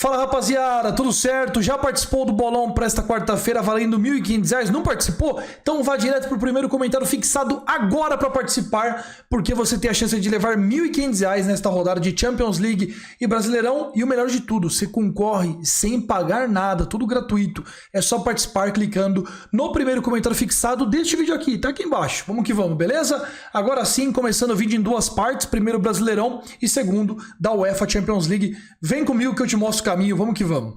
Fala rapaziada, tudo certo? Já participou do bolão para esta quarta-feira valendo R$ 1.500? Não participou? Então vá direto para o primeiro comentário fixado agora para participar, porque você tem a chance de levar R$ 1.500 nesta rodada de Champions League e Brasileirão. E o melhor de tudo, você concorre sem pagar nada, tudo gratuito. É só participar clicando no primeiro comentário fixado deste vídeo aqui, tá aqui embaixo. Vamos que vamos, beleza? Agora sim, começando o vídeo em duas partes, primeiro Brasileirão e segundo da UEFA Champions League. Vem comigo que eu te mostro o caminho, vamos que vamos.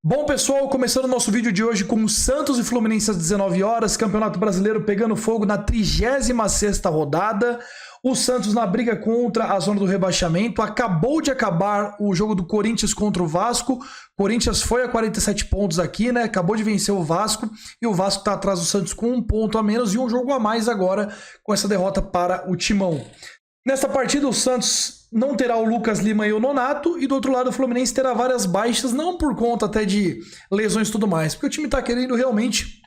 Bom pessoal, começando o nosso vídeo de hoje com o Santos e Fluminense às 19 horas, Campeonato Brasileiro pegando fogo na 36ª rodada. O Santos na briga contra a zona do rebaixamento. Acabou de acabar o jogo do Corinthians contra o Vasco. Corinthians foi a 47 pontos aqui, né? Acabou de vencer o Vasco. E o Vasco está atrás do Santos com um ponto a menos e um jogo a mais agora com essa derrota para o Timão. Nesta partida o Santos não terá o Lucas Lima e o Nonato. E do outro lado o Fluminense terá várias baixas, não por conta até de lesões e tudo mais. Porque o time está querendo realmente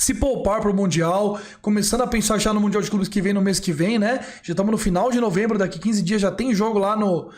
se poupar para o Mundial, começando a pensar já no Mundial de Clubes que vem no mês que vem, né? Já estamos no final de novembro, daqui 15 dias já tem jogo lá não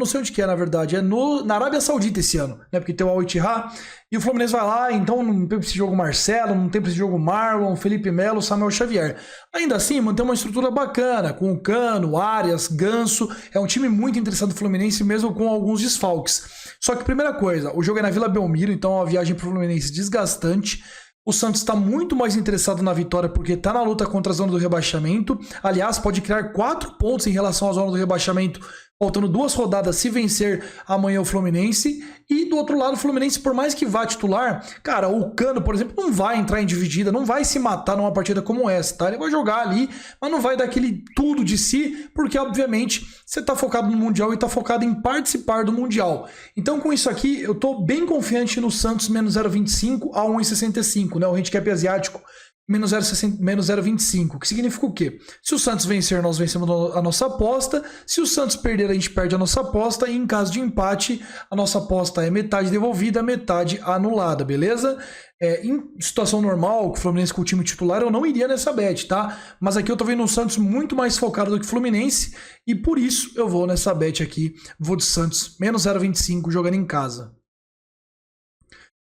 sei onde que é, na verdade, na Arábia Saudita esse ano, né? Porque tem o Al Ittihad e o Fluminense vai lá, então não tem esse jogo Marcelo, não tem esse jogo Marlon, Felipe Melo, Samuel Xavier. Ainda assim, mantém uma estrutura bacana, com o Cano, Arias, Ganso, é um time muito interessante do Fluminense, mesmo com alguns desfalques. Só que primeira coisa, o jogo é na Vila Belmiro, então é uma viagem para o Fluminense desgastante. O Santos está muito mais interessado na vitória porque está na luta contra a zona do rebaixamento. Aliás, pode criar 4 pontos em relação à zona do rebaixamento, faltando 2 rodadas se vencer amanhã o Fluminense. E do outro lado, o Fluminense, por mais que vá titular, cara, o Cano, por exemplo, não vai entrar em dividida, não vai se matar numa partida como essa, tá? Ele vai jogar ali, mas não vai dar aquele tudo de si, porque obviamente você tá focado no Mundial e tá focado em participar do Mundial. Então com isso aqui, eu tô bem confiante no Santos menos 0,25 a 1,65, né? O handicap asiático menos 0,25, que significa o quê? Se o Santos vencer, nós vencemos a nossa aposta. Se o Santos perder, a gente perde a nossa aposta. E em caso de empate, a nossa aposta é metade devolvida, metade anulada, beleza? Em situação normal, com o Fluminense com o time titular, eu não iria nessa bet, tá? Mas aqui eu tô vendo o Santos muito mais focado do que o Fluminense. E por isso eu vou nessa bet aqui. Vou de Santos, menos 0,25, jogando em casa.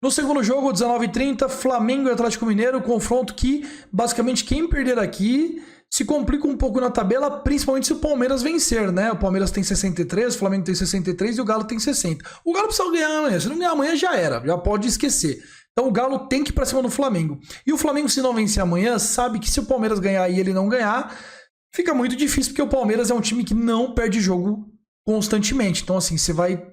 No segundo jogo, 19h30, Flamengo e Atlético Mineiro, confronto que, basicamente, quem perder aqui se complica um pouco na tabela, principalmente se o Palmeiras vencer, né? O Palmeiras tem 63, o Flamengo tem 63 e o Galo tem 60. O Galo precisa ganhar amanhã, se não ganhar amanhã já era, já pode esquecer. Então o Galo tem que ir pra cima do Flamengo. E o Flamengo, se não vencer amanhã, sabe que se o Palmeiras ganhar e ele não ganhar, fica muito difícil, porque o Palmeiras é um time que não perde jogo constantemente. Então assim, você vai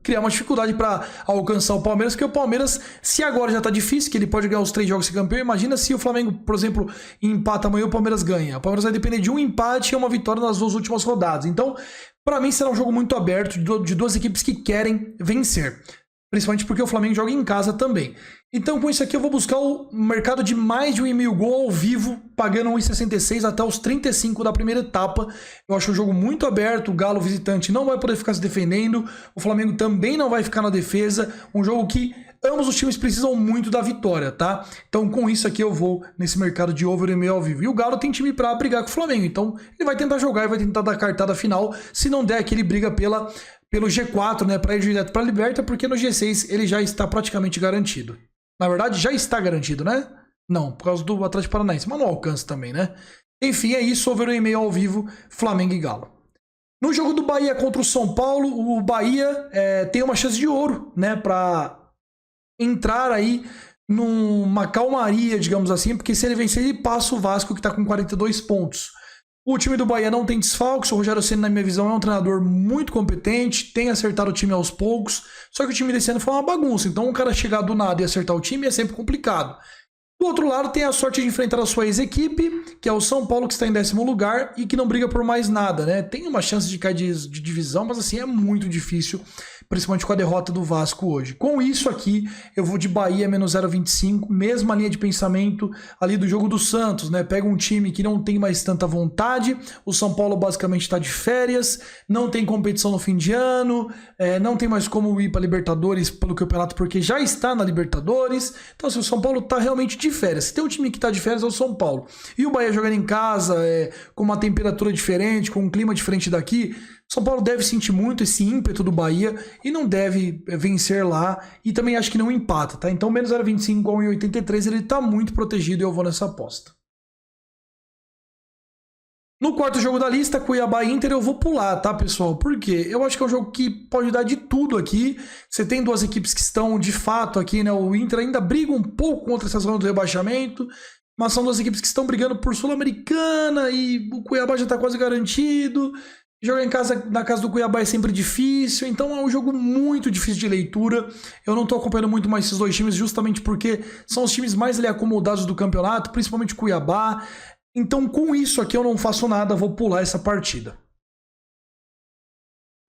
criar uma dificuldade para alcançar o Palmeiras, porque o Palmeiras, se agora já tá difícil, que ele pode ganhar os 3 jogos e ser campeão, imagina se o Flamengo, por exemplo, empata amanhã e o Palmeiras ganha. O Palmeiras vai depender de um empate e uma vitória nas 2 últimas rodadas. Então, para mim, será um jogo muito aberto de 2 equipes que querem vencer. Principalmente porque o Flamengo joga em casa também. Então, com isso aqui, eu vou buscar o mercado de mais de 1,5 gol ao vivo, pagando 1,66 até os 35 da primeira etapa. Eu acho o jogo muito aberto, o Galo visitante não vai poder ficar se defendendo, o Flamengo também não vai ficar na defesa. Um jogo que ambos os times precisam muito da vitória, tá? Então, com isso aqui, eu vou nesse mercado de over 1,5 ao vivo. E o Galo tem time pra brigar com o Flamengo, então ele vai tentar jogar e vai tentar dar cartada final. Se não der, que ele briga pelo G4, né, para ir direto para a Liberta, porque no G6 ele já está praticamente garantido. Na verdade, já está garantido, né? Não, por causa do Atlético Paranaense, mas não alcança também, né? Enfim, é isso, over 1,5 ao vivo, Flamengo e Galo. No jogo do Bahia contra o São Paulo, o Bahia tem uma chance de ouro, né, para entrar aí numa calmaria, digamos assim, porque se ele vencer, ele passa o Vasco, que está com 42 pontos. O time do Bahia não tem desfalques, o Rogério Ceni, na minha visão, é um treinador muito competente, tem acertado o time aos poucos, só que o time desse ano foi uma bagunça, então um cara chegar do nada e acertar o time é sempre complicado. Do outro lado, tem a sorte de enfrentar a sua ex-equipe, que é o São Paulo, que está em 10º lugar e que não briga por mais nada, né? Tem uma chance de cair de divisão, mas assim, é muito difícil principalmente com a derrota do Vasco hoje. Com isso aqui, eu vou de Bahia menos 0,25, mesma linha de pensamento ali do jogo do Santos, né? Pega um time que não tem mais tanta vontade, o São Paulo basicamente está de férias, não tem competição no fim de ano, não tem mais como ir para Libertadores pelo campeonato porque já está na Libertadores, então assim, o São Paulo está realmente de férias. Se tem um time que está de férias é o São Paulo. E o Bahia jogando em casa, com uma temperatura diferente, com um clima diferente daqui, São Paulo deve sentir muito esse ímpeto do Bahia e não deve vencer lá, e também acho que não empata, tá? Então menos 0,25 a 1,83 ele tá muito protegido e eu vou nessa aposta. No quarto jogo da lista, Cuiabá e Inter, eu vou pular, tá, pessoal? Por quê? Eu acho que é um jogo que pode dar de tudo aqui. Você tem duas equipes que estão, de fato, aqui, né? O Inter ainda briga um pouco contra essa zona do rebaixamento, mas são duas equipes que estão brigando por Sul-Americana e o Cuiabá já tá quase garantido. Jogar em casa, na casa do Cuiabá é sempre difícil, então é um jogo muito difícil de leitura. Eu não tô acompanhando muito mais esses dois times, justamente porque são os times mais ali acomodados do campeonato, principalmente o Cuiabá. Então com isso aqui eu não faço nada, vou pular essa partida.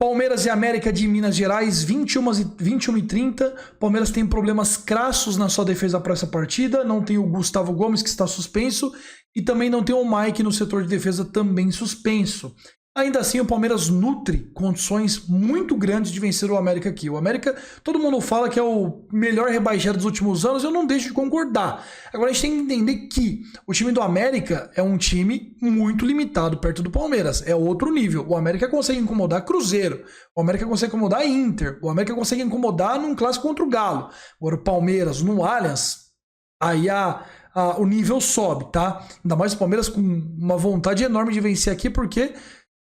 Palmeiras e América de Minas Gerais, 21h30. Palmeiras tem problemas crassos na sua defesa para essa partida. Não tem o Gustavo Gomes, que está suspenso, e também não tem o Mike no setor de defesa, também suspenso. Ainda assim, o Palmeiras nutre condições muito grandes de vencer o América aqui. O América, todo mundo fala que é o melhor rebaixado dos últimos anos, eu não deixo de concordar. Agora a gente tem que entender que o time do América é um time muito limitado perto do Palmeiras. É outro nível. O América consegue incomodar Cruzeiro, o América consegue incomodar Inter, o América consegue incomodar num clássico contra o Galo. Agora o Palmeiras no Allianz, aí o nível sobe, tá? Ainda mais o Palmeiras com uma vontade enorme de vencer aqui, porque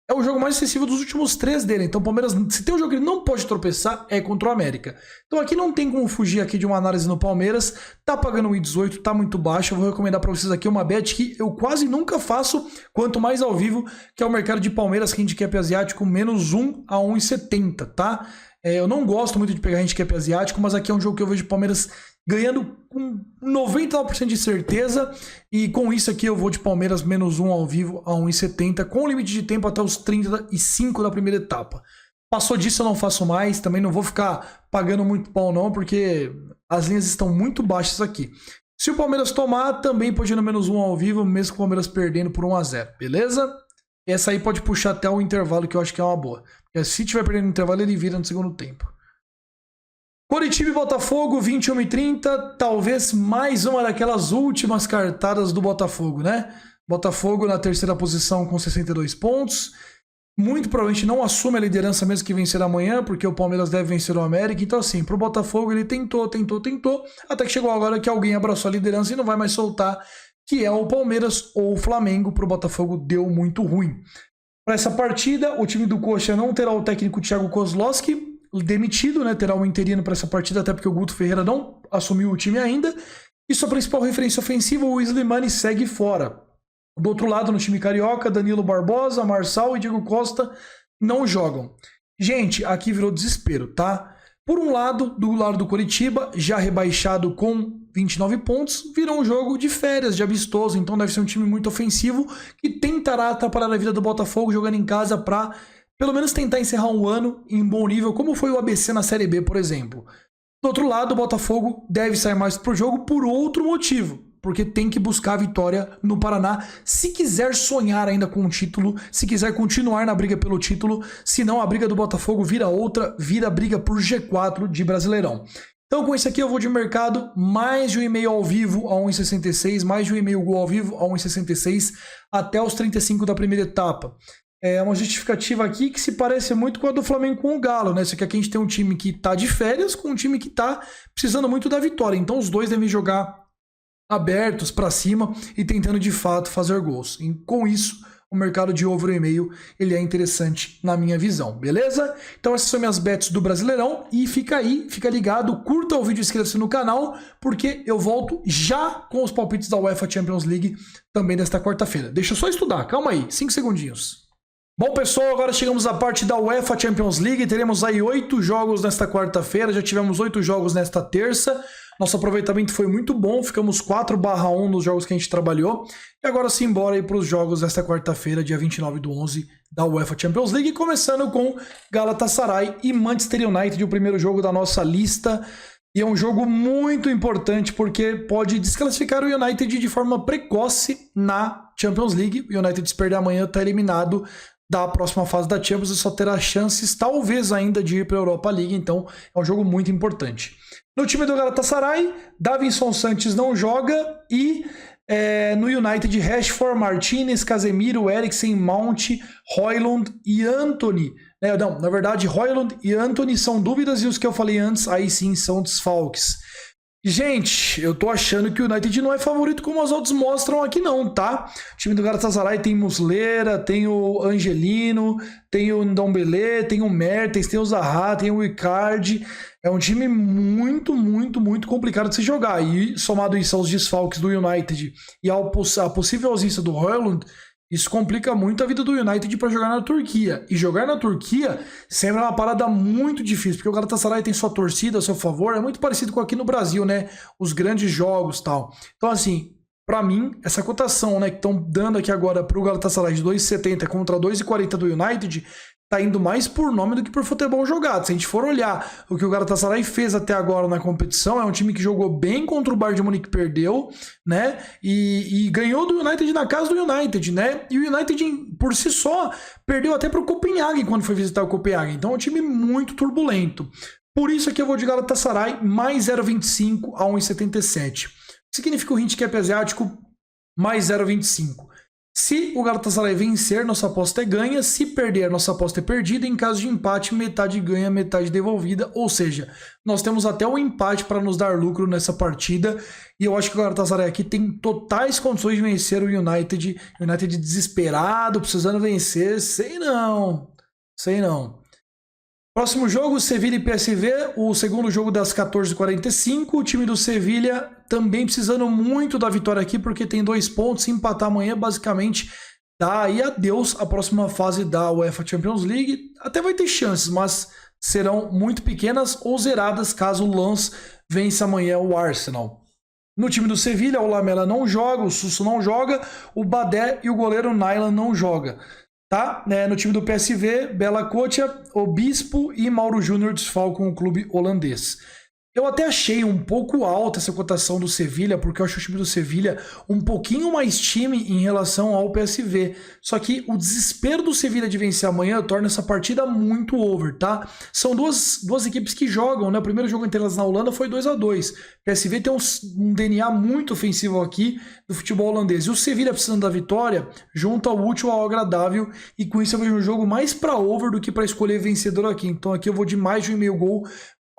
é o jogo mais acessível dos últimos 3 dele. Então o Palmeiras, se tem um jogo que ele não pode tropeçar, é contra o América. Então aqui não tem como fugir aqui de uma análise no Palmeiras. Tá pagando 1,18, tá muito baixo. Eu vou recomendar para vocês aqui uma bet que eu quase nunca faço, quanto mais ao vivo, que é o mercado de Palmeiras, handicap asiático, menos 1 a 1,70, tá? Eu não gosto muito de pegar handicap asiático, mas aqui é um jogo que eu vejo o Palmeiras ganhando com 99% de certeza, e com isso aqui eu vou de Palmeiras menos 1 ao vivo a 1,70, com limite de tempo até os 35 da primeira etapa. Passou disso eu não faço mais, também não vou ficar pagando muito pau não, porque as linhas estão muito baixas aqui. Se o Palmeiras tomar, também pode ir no menos 1 ao vivo, mesmo com o Palmeiras perdendo por 1-0, beleza? Essa aí pode puxar até o intervalo, que eu acho que é uma boa. Porque se tiver perdendo no intervalo, ele vira no segundo tempo. Coritiba e Botafogo, 21h30, talvez mais uma daquelas últimas cartadas do Botafogo, né? Botafogo na terceira posição com 62 pontos. Muito provavelmente não assume a liderança mesmo que vencer amanhã, porque o Palmeiras deve vencer o América. Então assim, pro Botafogo ele tentou, até que chegou agora que alguém abraçou a liderança e não vai mais soltar, que é o Palmeiras ou o Flamengo. Pro Botafogo deu muito ruim. Para essa partida, o time do Coxa não terá o técnico Thiago Kozlowski demitido, né? Terá um interino para essa partida, até porque o Guto Ferreira não assumiu o time ainda. E sua principal referência ofensiva, o Slimani, segue fora. Do outro lado, no time carioca, Danilo Barbosa, Marçal e Diego Costa não jogam. Gente, aqui virou desespero, tá? Por um lado, do lado do Coritiba, já rebaixado com 29 pontos, virou um jogo de férias, de amistoso, então deve ser um time muito ofensivo que tentará atrapalhar a vida do Botafogo jogando em casa para pelo menos tentar encerrar um ano em bom nível, como foi o ABC na Série B, por exemplo. Do outro lado, o Botafogo deve sair mais pro jogo por outro motivo, porque tem que buscar a vitória no Paraná, se quiser sonhar ainda com o título, se quiser continuar na briga pelo título, senão a briga do Botafogo vira outra, vira briga por G4 de Brasileirão. Então com isso aqui eu vou de mercado, mais de 1,5 ao vivo a 1,66, mais de 1,5 gol ao vivo a 1,66, até os 35 da primeira etapa. É uma justificativa aqui que se parece muito com a do Flamengo com o Galo, né? Só que aqui a gente tem um time que tá de férias com um time que tá precisando muito da vitória. Então os dois devem jogar abertos para cima e tentando de fato fazer gols. E com isso, o mercado de over 1,5 ele é interessante na minha visão, beleza? Então essas são minhas bets do Brasileirão e fica aí, fica ligado, curta o vídeo e inscreva-se no canal, porque eu volto já com os palpites da UEFA Champions League também nesta quarta-feira. Deixa eu só estudar, calma aí, 5 segundinhos. Bom pessoal, agora chegamos à parte da UEFA Champions League, teremos aí 8 jogos nesta quarta-feira, já tivemos 8 jogos nesta terça, nosso aproveitamento foi muito bom, ficamos 4/1 nos jogos que a gente trabalhou, e agora sim, bora aí para os jogos desta quarta-feira, dia 29/11 da UEFA Champions League, começando com Galatasaray e Manchester United, o primeiro jogo da nossa lista. E é um jogo muito importante porque pode desclassificar o United de forma precoce na Champions League. O United, se perder amanhã, está eliminado da próxima fase da Champions e só terá chances, talvez, ainda de ir para a Europa League. Então, é um jogo muito importante. No time do Galatasaray, Davinson Sanchez não joga e no United, Rashford, Martinez, Casemiro, Eriksen, Mount, Højlund e Antony. Não, na verdade, Højlund e Antony são dúvidas e os que eu falei antes, aí sim, são desfalques. Gente, eu tô achando que o United não é favorito como os outros mostram aqui não, tá? O time do Galatasaray tem Muslera, tem o Angelino, tem o Ndombele, tem o Mertens, tem o Zaha, tem o Icardi. É um time muito, muito, muito complicado de se jogar. E somado isso aos desfalques do United e à possível ausência do Højlund, isso complica muito a vida do United para jogar na Turquia. E jogar na Turquia sempre é uma parada muito difícil, porque o Galatasaray tem sua torcida a seu favor, é muito parecido com aqui no Brasil, né? Os grandes jogos e tal. Então, assim, para mim, essa cotação, né, que estão dando aqui agora para o Galatasaray de 2,70 contra 2,40 do United, tá indo mais por nome do que por futebol jogado. Se a gente for olhar o que o Galatasaray fez até agora na competição, é um time que jogou bem contra o Bayern de Munique, perdeu, né? E ganhou do United na casa do United, né? E o United, por si só, perdeu até para o Copenhagen quando foi visitar o Copenhagen. Então é um time muito turbulento. Por isso aqui eu vou de Galatasaray, mais 0,25 a 1,77. Significa o handicap asiático, mais 0,25. Se o Galatasaray vencer, nossa aposta é ganha. Se perder, nossa aposta é perdida. Em caso de empate, metade ganha, metade devolvida. Ou seja, nós temos até o empate para nos dar lucro nessa partida. E eu acho que o Galatasaray aqui tem totais condições de vencer o United. United desesperado, precisando vencer. Sei não. Próximo jogo, Sevilha e PSV, o segundo jogo das 14h45. O time do Sevilha também precisando muito da vitória aqui, porque tem 2 pontos. Se empatar amanhã, basicamente, dá aí adeus à próxima fase da UEFA Champions League. Até vai ter chances, mas serão muito pequenas ou zeradas caso o Lens vença amanhã o Arsenal. No time do Sevilha, o Lamela não joga, o Suso não joga, o Badé e o goleiro Nyland não joga. Tá? No time do PSV, Bela Kotia, Obispo e Mauro Júnior desfalcam o clube holandês. Eu até achei um pouco alta essa cotação do Sevilha, porque eu acho o time do Sevilha um pouquinho mais time em relação ao PSV. Só que o desespero do Sevilha de vencer amanhã torna essa partida muito over, tá? São duas equipes que jogam, né? O primeiro jogo entre elas na Holanda foi 2-2. O PSV tem um DNA muito ofensivo aqui do futebol holandês. E o Sevilha, precisando da vitória, junta o útil ao agradável. E com isso eu vejo um jogo mais para over do que para escolher vencedor aqui. Então aqui eu vou de mais de 1,5 gol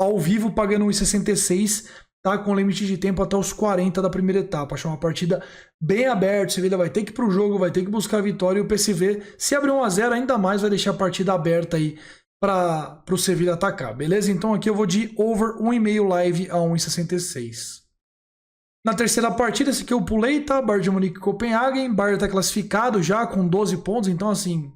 ao vivo, pagando 1,66, tá? Com limite de tempo até os 40 da primeira etapa. Achei uma partida bem aberta. O Sevilha vai ter que ir pro jogo, vai ter que buscar a vitória. E o PSV, se abrir 1-0, ainda mais vai deixar a partida aberta aí para o Sevilha atacar, beleza? Então aqui eu vou de over 1,5 live a 1,66. Na terceira partida, esse aqui eu pulei, tá? Bayern de Munique e Copenhagen. Bayern tá classificado já com 12 pontos, então assim,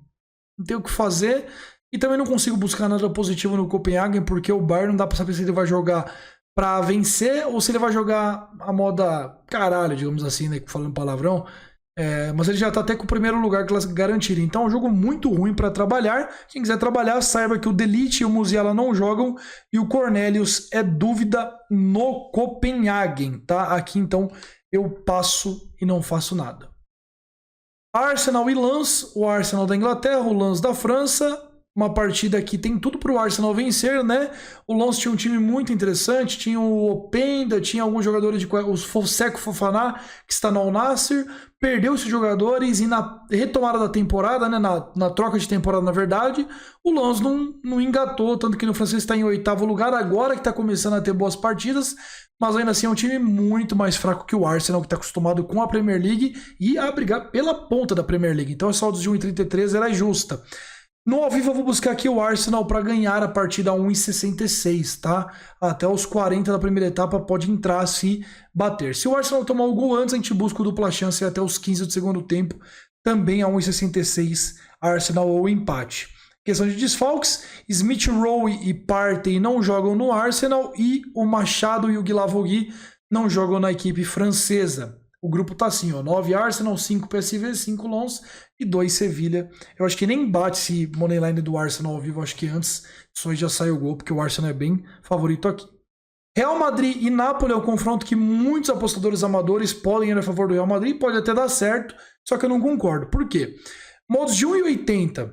não tem o que fazer. E também não consigo buscar nada positivo no Copenhagen, porque o Bayern não dá pra saber se ele vai jogar pra vencer ou se ele vai jogar a moda caralho, digamos assim, né? Falando palavrão. Mas ele já tá até com o primeiro lugar garantido. Então é um jogo muito ruim pra trabalhar. Quem quiser trabalhar, saiba que o Delite e o Musiala não jogam. E o Cornelius é dúvida no Copenhagen, tá? Aqui então eu passo e não faço nada. Arsenal e Lens. O Arsenal da Inglaterra, o Lens da França. Uma partida que tem tudo para o Arsenal vencer, né? O Lens tinha um time muito interessante, tinha o Openda, tinha alguns jogadores, o Seko Fofana, que está no Al Nassr, perdeu esses jogadores e na retomada da temporada, né? Na troca de temporada, na verdade, o Lens não engatou, tanto que o francês está em 8º lugar, agora que está começando a ter boas partidas, mas ainda assim é um time muito mais fraco que o Arsenal, que está acostumado com a Premier League e a brigar pela ponta da Premier League. Então essa odds de 1,33 ela é justa. No ao vivo eu vou buscar aqui o Arsenal para ganhar a partida a 1,66, tá? Até os 40 da primeira etapa pode entrar se bater. Se o Arsenal tomar o gol antes, a gente busca o dupla chance até os 15 do segundo tempo, também a 1,66, Arsenal ou empate. Questão de desfalques, Smith Rowe e Partey não jogam no Arsenal e o Machado e o Guilavogui não jogam na equipe francesa. o grupo tá assim, ó, 9 Arsenal, 5 PSV, 5 Lons e 2 Sevilha. Eu acho que nem bate esse moneyline do Arsenal ao vivo, acho que antes só aí já saiu o gol, porque o Arsenal é bem favorito aqui. Real Madrid e Napoli é o confronto que muitos apostadores amadores podem ir a favor do Real Madrid, pode até dar certo, só que eu não concordo. Por quê? Modos de 1,80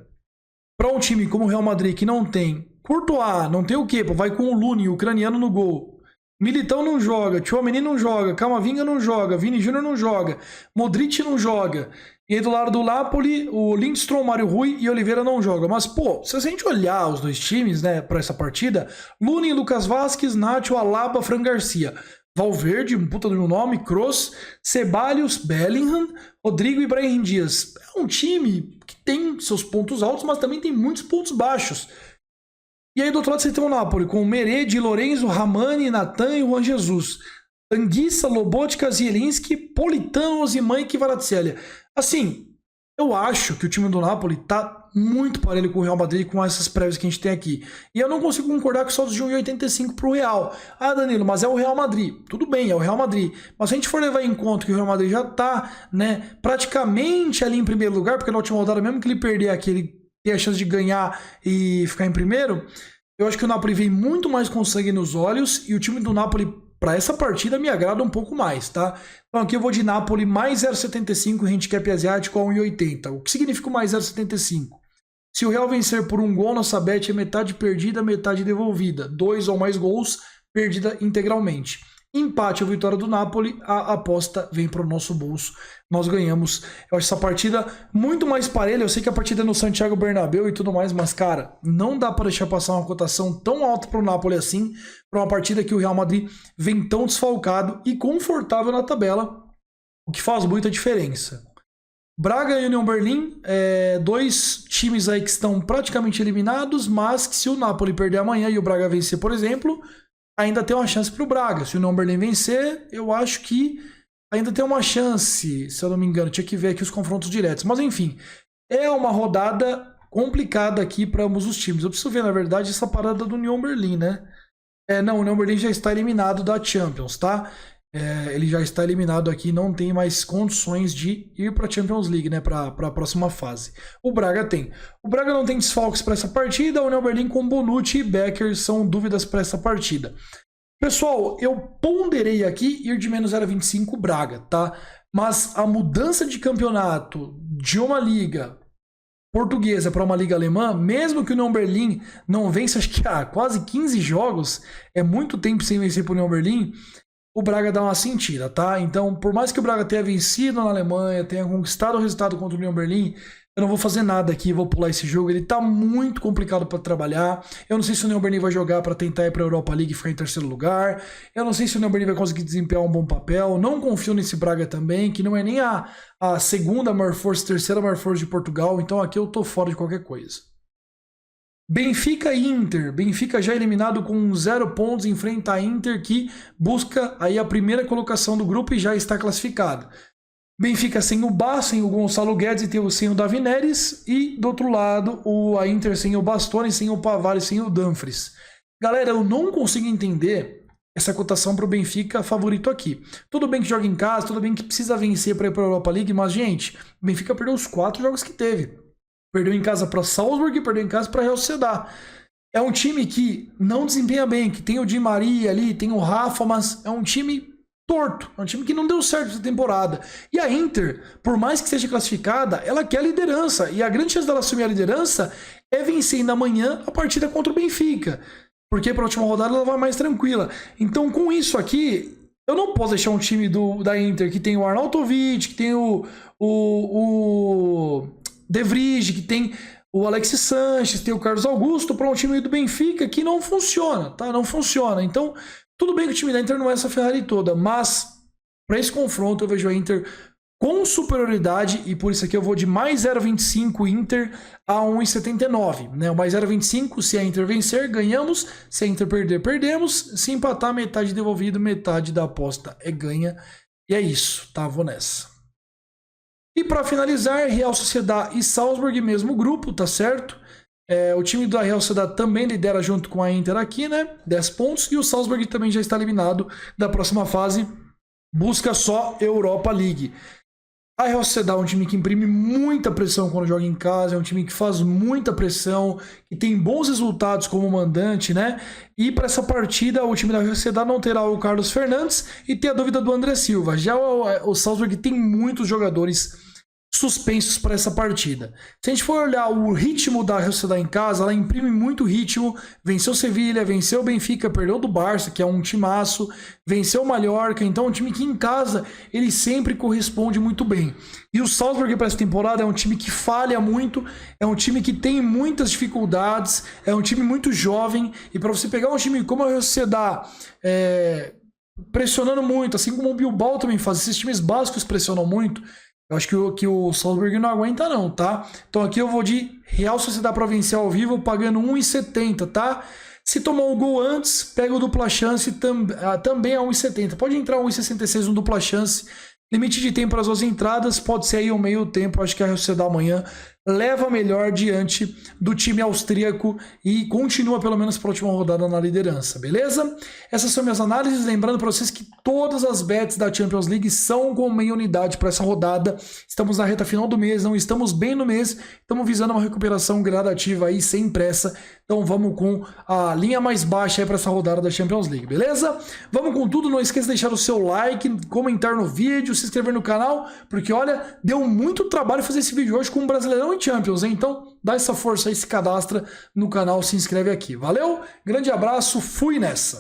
para um time como o Real Madrid, que não tem Courtois, não tem o quê? Vai com o Luni, o ucraniano no gol. Militão não joga, Tchouaméni não joga, Camavinga não joga, Vini Júnior não joga, Modric não joga. E aí do lado do Napoli, o Lindstrom, Mário Rui e Oliveira não jogam. Mas, pô, se a gente olhar os dois times, né, para essa partida, Luni, Lucas Vasquez, Nacho, Alaba, Fran Garcia, Valverde, um puta de um nome, Kroos, Ceballos, Bellingham, Rodrigo e Brahim Dias. É um time que tem seus pontos altos, mas também tem muitos pontos baixos. E aí do outro lado você tem o Napoli, com Meret, Di Lorenzo, Ramani, Natan e Juan Jesus. Anguissa, Lobotka, Zielinski, Politano, Osimhen e Kvaratskhelia. Assim, eu acho que o time do Napoli tá muito parelho com o Real Madrid com essas prévias que a gente tem aqui. E eu não consigo concordar com saldos de 1,85 pro Real. Ah, Danilo, mas é o Real Madrid. Tudo bem, é o Real Madrid. Mas se a gente for levar em conta que o Real Madrid já tá, né, praticamente ali em primeiro lugar, porque na última rodada, mesmo que ele perder aqui, ele tem a chance de ganhar e ficar em primeiro, eu acho que o Napoli vem muito mais com sangue nos olhos e o time do Napoli para essa partida me agrada um pouco mais, tá? Então aqui eu vou de Napoli mais 0,75, handicap asiático a 1,80. O que significa mais 0,75? Se o Real vencer por um gol, nossa bet é metade perdida, metade devolvida. 2 ou mais gols, perdida integralmente. Empate ou vitória do Napoli, a aposta vem para o nosso bolso. Nós ganhamos. Eu acho essa partida muito mais parelha. Eu sei que a partida é no Santiago Bernabéu e tudo mais, mas, cara, não dá para deixar passar uma cotação tão alta para o Napoli assim, para uma partida que o Real Madrid vem tão desfalcado e confortável na tabela, o que faz muita diferença. Braga e União Berlim, dois times aí que estão praticamente eliminados, mas que se o Napoli perder amanhã e o Braga vencer, por exemplo, ainda tem uma chance para o Braga. Se o União Berlim vencer, eu acho que ainda tem uma chance, se eu não me engano. Tinha que ver aqui os confrontos diretos. Mas enfim, é uma rodada complicada aqui para ambos os times. Eu preciso ver, na verdade, essa parada do União Berlim, né? Não, o União Berlim já está eliminado da Champions, tá? Ele já está eliminado aqui, não tem mais condições de ir para a Champions League, né, para a próxima fase. O Braga tem. O Braga não tem desfalques para essa partida, o União Berlim com Bonucci e Becker são dúvidas para essa partida. Pessoal, eu ponderei aqui ir de menos 0,25 Braga, tá? Mas a mudança de campeonato de uma liga portuguesa para uma liga alemã, mesmo que o União Berlim não vença, acho que há quase 15 jogos, é muito tempo sem vencer para o União Berlim, o Braga dá uma sentida, tá? Então, por mais que o Braga tenha vencido na Alemanha, tenha conquistado o resultado contra o União Berlim, eu não vou fazer nada aqui, vou pular esse jogo. Ele tá muito complicado para trabalhar. Eu não sei se o União Berlim vai jogar para tentar ir para a Europa League e ficar em terceiro lugar. Eu não sei se o União Berlim vai conseguir desempenhar um bom papel. Não confio nesse Braga também, que não é nem a segunda maior força, terceira maior força de Portugal. Então aqui eu tô fora de qualquer coisa. Benfica e Inter. Benfica já eliminado com 0 pontos, enfrenta a Inter que busca aí a primeira colocação do grupo e já está classificado. Benfica sem o Bá, sem o Gonçalo Guedes e sem o Davi Neres. E do outro lado, a Inter sem o Bastoni, sem o Pavard e sem o Dumfries. Galera, eu não consigo entender essa cotação para o Benfica favorito aqui. Tudo bem que joga em casa, tudo bem que precisa vencer para ir para a Europa League, mas, gente, o Benfica perdeu os 4 jogos que teve. Perdeu em casa para Salzburg e perdeu em casa para Real Sociedad. É um time que não desempenha bem, que tem o Di Maria ali, tem o Rafa, mas é um time torto. É um time que não deu certo essa temporada. E a Inter, por mais que seja classificada, ela quer a liderança. E a grande chance dela assumir a liderança é vencer ainda amanhã a partida contra o Benfica. Porque para a última rodada ela vai mais tranquila. Então, com isso aqui, eu não posso deixar um time da Inter que tem o Arnautovic, que tem o De Vrij, que tem o Alexis Sanches, tem o Carlos Augusto, para um time do Benfica que não funciona, tá? Não funciona. Então, tudo bem que o time da Inter não é essa Ferrari toda, mas para esse confronto eu vejo a Inter com superioridade e por isso aqui eu vou de mais 0,25 Inter a 1,79, né? O mais 0,25, se a Inter vencer, ganhamos, se a Inter perder, perdemos, se empatar, metade devolvido, metade da aposta é ganha. E é isso, tá? Vou nessa. E para finalizar, Real Sociedad e Salzburg, mesmo grupo, tá certo? O time da Real Sociedad também lidera junto com a Inter aqui, né? 10 pontos. E o Salzburg também já está eliminado da próxima fase. busca só Europa League. A Real Sociedad é um time que imprime muita pressão quando joga em casa, é um time que faz muita pressão, que tem bons resultados como mandante, né? E para essa partida, o time da Real Sociedad não terá o Carlos Fernandes e tem a dúvida do André Silva. Já o Salzburg tem muitos jogadores suspensos para essa partida. Se a gente for olhar o ritmo da Real Sociedad em casa, ela imprime muito ritmo, venceu o Sevilha, venceu o Benfica, perdeu do Barça, que é um timaço, venceu o Mallorca, então é um time que em casa ele sempre corresponde muito bem. E o Salzburg para essa temporada é um time que falha muito, é um time que tem muitas dificuldades, é um time muito jovem, e para você pegar um time como a Real Sociedad pressionando muito, assim como o Bilbao também faz, esses times básicos pressionam muito, eu acho que o Salzburg não aguenta não, tá? Então aqui eu vou de Real Sociedad para vencer ao vivo, pagando 1,70, tá? Se tomar um gol antes, pega o dupla chance também a 1,70. Pode entrar 1,66 no dupla chance. Limite de tempo para as duas entradas, pode ser aí um meio tempo. Acho que a Real Sociedad amanhã leva melhor diante do time austríaco e continua pelo menos para a última rodada na liderança, beleza? Essas são minhas análises, lembrando para vocês que todas as bets da Champions League são com meia unidade para essa rodada. Estamos na reta final do mês, não estamos bem no mês, estamos visando uma recuperação gradativa aí, sem pressa. Então vamos com a linha mais baixa aí para essa rodada da Champions League, beleza? Vamos com tudo, não esqueça de deixar o seu like, comentar no vídeo, se inscrever no canal, porque olha, deu muito trabalho fazer esse vídeo hoje com o Brasileirão e Champions, hein? Então dá essa força aí, se cadastra no canal, se inscreve aqui. Valeu, grande abraço, fui nessa!